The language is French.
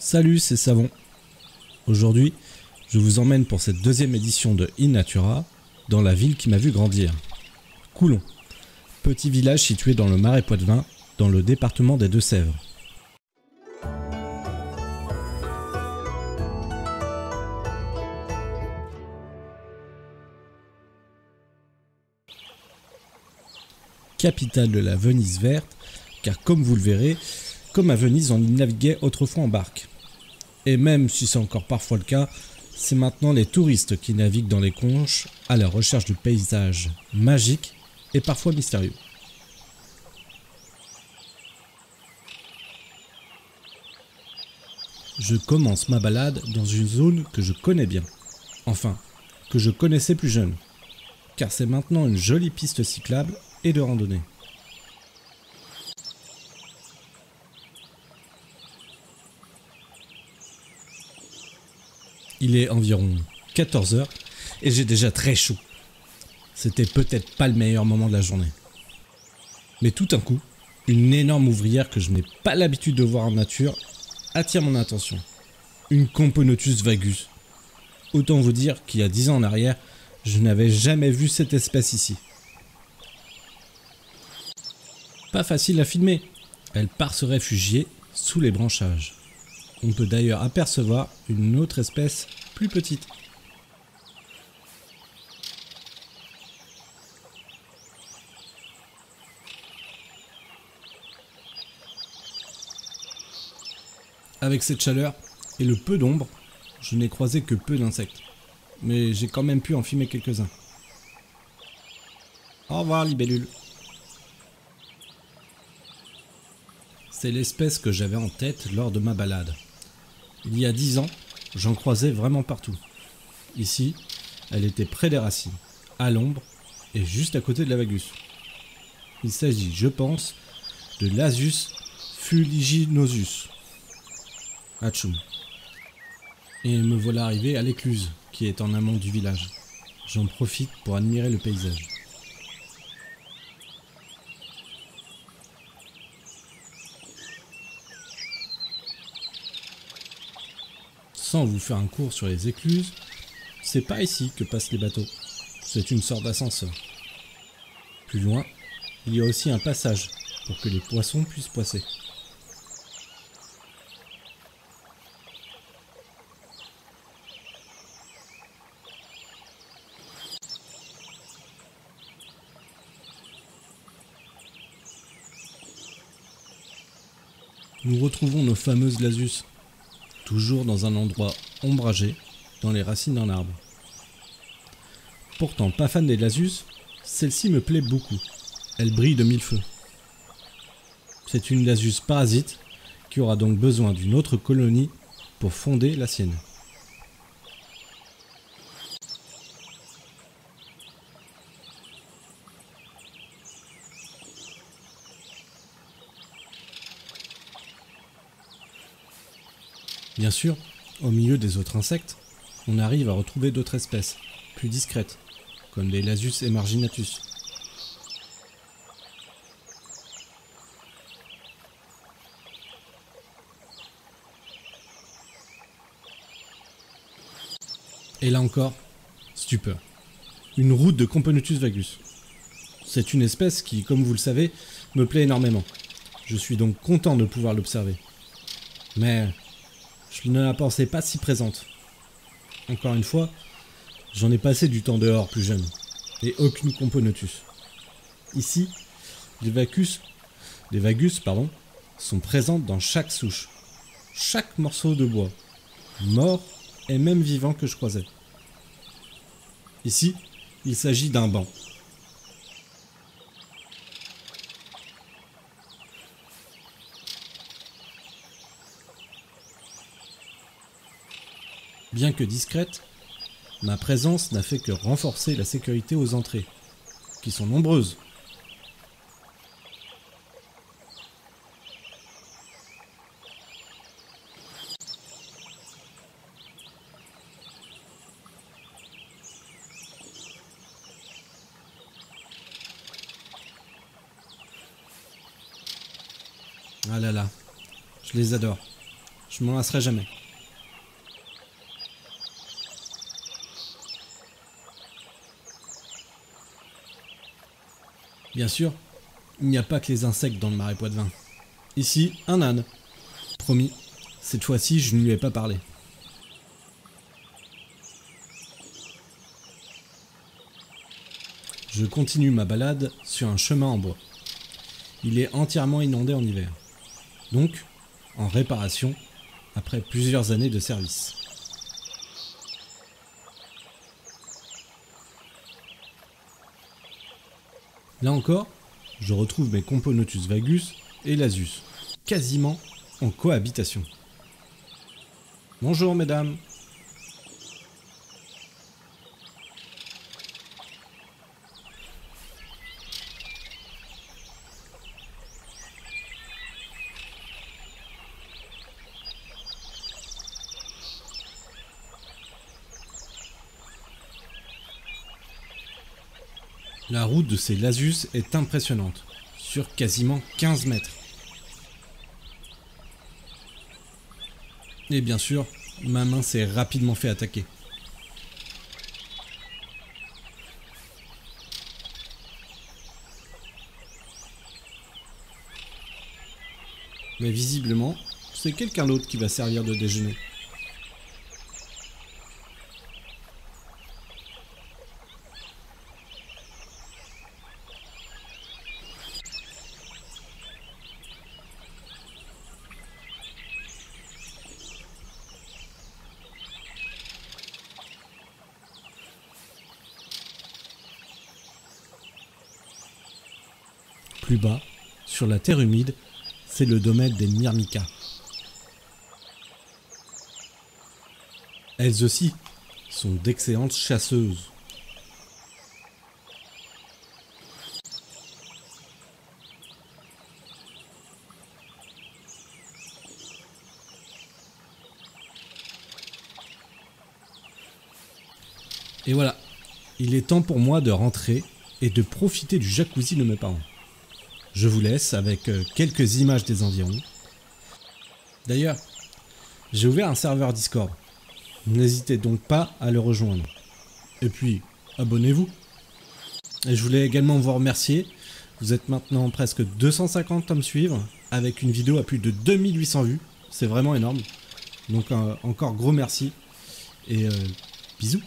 Salut, c'est Savon. Aujourd'hui, je vous emmène pour cette deuxième édition de In Natura dans la ville qui m'a vu grandir. Coulon, petit village situé dans le Marais Poitevin, dans le département des Deux-Sèvres. Capitale de la Venise verte, car comme vous le verrez, comme à Venise, on y naviguait autrefois en barque. Et même si c'est encore parfois le cas, c'est maintenant les touristes qui naviguent dans les conches à la recherche de paysages magiques et parfois mystérieux. Je commence ma balade dans une zone que je connais bien. Enfin, que je connaissais plus jeune, car c'est maintenant une jolie piste cyclable et de randonnée. Il est environ 14 h et j'ai déjà très chaud. C'était peut-être pas le meilleur moment de la journée. Mais tout d'un coup, une énorme ouvrière que je n'ai pas l'habitude de voir en nature attire mon attention. Une Camponotus vagus. Autant vous dire qu'il y a 10 ans en arrière, je n'avais jamais vu cette espèce ici. Pas facile à filmer. Elle part se réfugier sous les branchages. On peut d'ailleurs apercevoir une autre espèce plus petite. Avec cette chaleur et le peu d'ombre, je n'ai croisé que peu d'insectes. Mais j'ai quand même pu en filmer quelques-uns. Au revoir, libellule. C'est l'espèce que j'avais en tête lors de ma balade. Il y a 10 ans, j'en croisais vraiment partout. Ici, elle était près des racines, à l'ombre et juste à côté de la vagus. Il s'agit, je pense, de l'Asus fuliginosus. Atchoum. Et me voilà arrivé à l'écluse, qui est en amont du village. J'en profite pour admirer le paysage. Sans vous faire un cours sur les écluses, c'est pas ici que passent les bateaux. C'est une sorte d'ascenseur. Plus loin, il y a aussi un passage pour que les poissons puissent passer. Nous retrouvons nos fameuses lasus, toujours dans un endroit ombragé, dans les racines d'un arbre. Pourtant pas fan des lasus, celle-ci me plaît beaucoup. Elle brille de mille feux. C'est une lasus parasite qui aura donc besoin d'une autre colonie pour fonder la sienne. Bien sûr, au milieu des autres insectes, on arrive à retrouver d'autres espèces, plus discrètes, comme les Lasus emarginatus. Et là encore, stupeur. Une route de Camponotus vagus. C'est une espèce qui, comme vous le savez, me plaît énormément. Je suis donc content de pouvoir l'observer. Mais je ne la pensais pas si présente. Encore une fois, j'en ai passé du temps dehors plus jeune, et aucune Camponotus. Ici, les vagus sont présentes dans chaque souche, chaque morceau de bois, mort et même vivant que je croisais. Ici, il s'agit d'un banc. Bien que discrète, ma présence n'a fait que renforcer la sécurité aux entrées, qui sont nombreuses. Ah là là, je les adore. Je m'en lasserai jamais. Bien sûr, il n'y a pas que les insectes dans le Marais Poitevin. Ici, un âne. Promis, cette fois-ci, je ne lui ai pas parlé. Je continue ma balade sur un chemin en bois. Il est entièrement inondé en hiver. Donc, en réparation, après plusieurs années de service. Là encore, je retrouve mes Componotus vagus et Lasius, quasiment en cohabitation. Bonjour mesdames. La route de ces Lasius est impressionnante, sur quasiment 15 mètres. Et bien sûr, ma main s'est rapidement fait attaquer. Mais visiblement, c'est quelqu'un d'autre qui va servir de déjeuner. Plus bas, sur la terre humide, c'est le domaine des Myrmicas. Elles aussi sont d'excellentes chasseuses. Et voilà, il est temps pour moi de rentrer et de profiter du jacuzzi de mes parents. Je vous laisse avec quelques images des environs. D'ailleurs, j'ai ouvert un serveur Discord. N'hésitez donc pas à le rejoindre. Et puis, abonnez-vous. Et je voulais également vous remercier. Vous êtes maintenant presque 250 à me suivre, avec une vidéo à plus de 2800 vues. C'est vraiment énorme. Donc encore gros merci. Et bisous.